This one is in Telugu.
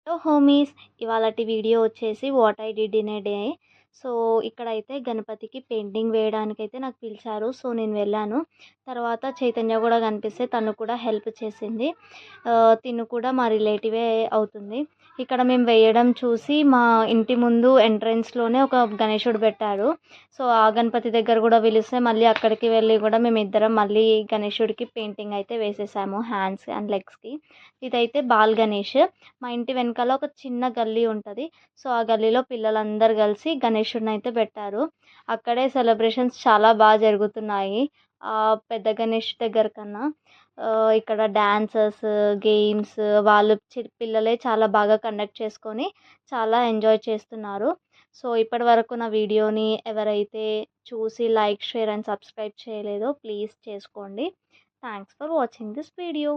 హలో హోమీస్, ఇవాళటి వీడియో వచ్చేసి what I did in a day. So ఇక్కడైతే గణపతికి పెయింటింగ్ వేయడానికైతే నాకు పిలిచారు. సో నేను వెళ్ళాను. తర్వాత చైతన్య కూడా కనిపిస్తే తను కూడా హెల్ప్ చేసింది. తిను కూడా మా రిలేటివే అవుతుంది. ఇక్కడ మేము వేయడం చూసి మా ఇంటి ముందు ఎంట్రన్స్లోనే ఒక గణేశుడు పెట్టాడు. సో ఆ గణపతి దగ్గర కూడా పిలిస్తే మళ్ళీ అక్కడికి వెళ్ళి కూడా మేము ఇద్దరం మళ్ళీ గణేశుడికి పెయింటింగ్ అయితే వేసేసాము హ్యాండ్స్ అండ్ లెగ్స్కి. ఇదైతే బాల్ గణేష్. మా ఇంటి వెనకాల ఒక చిన్న గల్లీ ఉంటుంది. సో ఆ గల్లీలో పిల్లలందరూ కలిసి గణేషుడిని అయితే పెట్టారు. అక్కడే సెలబ్రేషన్స్ చాలా బాగా జరుగుతున్నాయి ఆ పెద్ద గణేష్ దగ్గర కన్నా. ఇక్కడ డాన్సర్స్, గేమ్స్ వాళ్ళు పిల్లలే చాలా బాగా కండక్ట్ చేసుకొని చాలా ఎంజాయ్ చేస్తున్నారు. సో ఇప్పటి వరకు నా వీడియోని ఎవరైతే చూసి లైక్, షేర్ అండ్ సబ్స్క్రైబ్ చేయలేదో ప్లీజ్ చేసుకోండి. Thanks for watching this video.